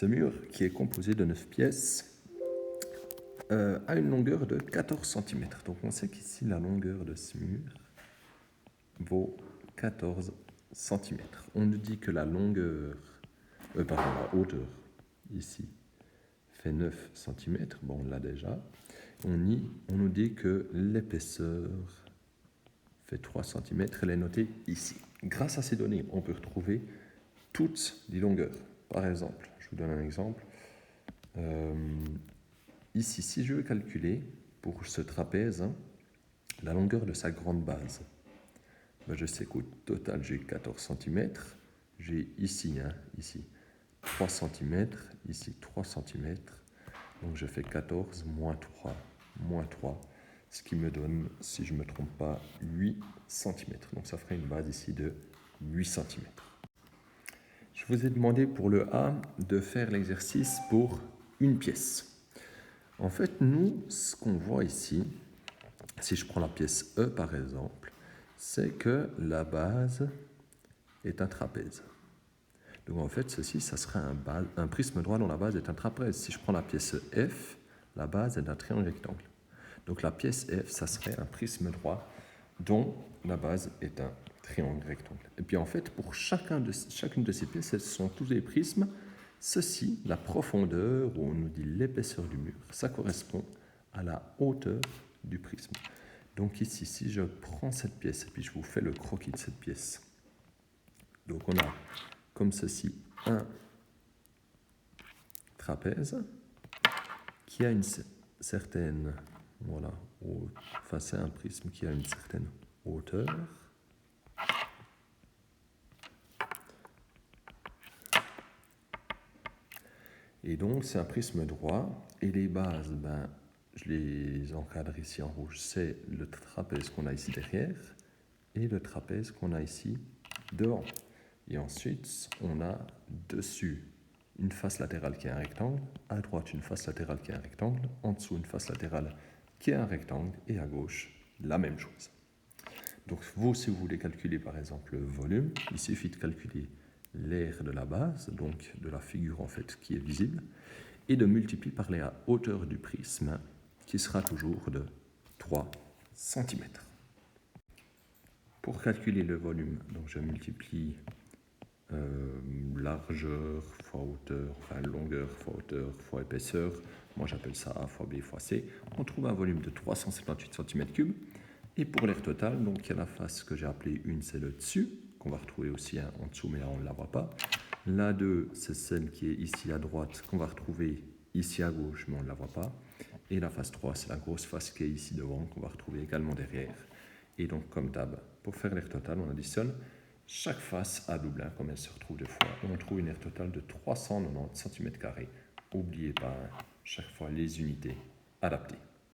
Ce mur, qui est composé de 9 pièces, a une longueur de 14 cm. Donc on sait qu'ici, la longueur de ce mur vaut 14 cm. On nous dit que la hauteur, ici, fait 9 cm. Bon, on l'a déjà. On nous dit que l'épaisseur fait 3 cm. Elle est notée ici. Grâce à ces données, on peut retrouver toutes les longueurs. Par exemple, je vous donne un exemple. Ici, si je veux calculer pour ce trapèze la longueur de sa grande base, je sais qu'au total, j'ai 14 cm. J'ai ici 3 cm, ici 3 cm. Donc je fais 14 moins 3, ce qui me donne, si je ne me trompe pas, 8 cm. Donc ça ferait une base ici de 8 cm. Je vous ai demandé pour le A de faire l'exercice pour une pièce. En fait, nous, ce qu'on voit ici, si je prends la pièce E par exemple, c'est que la base est un trapèze. Donc en fait, ceci, ça serait un prisme droit dont la base est un trapèze. Si je prends la pièce F, la base est un triangle rectangle. Donc la pièce F, ça serait un prisme droit dont la base est un triangle rectangle. Et puis en fait, pour chacune de ces pièces, elles sont tous des prismes. Ceci, la profondeur, ou on nous dit l'épaisseur du mur, ça correspond à la hauteur du prisme. Donc ici, si je prends cette pièce et puis je vous fais le croquis de cette pièce, donc on a comme ceci un trapèze qui a une certaine, voilà, enfin c'est un prisme qui a une certaine hauteur. Et donc c'est un prisme droit et les bases, je les encadre ici en rouge, c'est le trapèze qu'on a ici derrière et le trapèze qu'on a ici devant. Et ensuite, on a dessus une face latérale qui est un rectangle, à droite une face latérale qui est un rectangle, en dessous une face latérale qui est un rectangle, et à gauche la même chose. Donc vous, si vous voulez calculer par exemple le volume, il suffit de calculer l'aire de la base, donc de la figure en fait qui est visible, et de multiplier par la hauteur du prisme, qui sera toujours de 3 cm. Pour calculer le volume, donc je multiplie largeur fois hauteur, enfin longueur fois hauteur fois épaisseur, moi j'appelle ça A fois B fois C, on trouve un volume de 378 cm3. Et pour l'aire totale, donc il y a la face que j'ai appelée 1, c'est le dessus, qu'on va retrouver aussi en dessous, mais là on ne la voit pas. La 2, c'est celle qui est ici à droite, qu'on va retrouver ici à gauche, mais on ne la voit pas. Et la face 3, c'est la grosse face qui est ici devant, qu'on va retrouver également derrière. Et donc, comme d'hab, pour faire l'aire totale, on additionne chaque face à double 1, comme elle se retrouve deux fois. On trouve une aire totale de 390 cm². N'oubliez pas, chaque fois, les unités adaptées.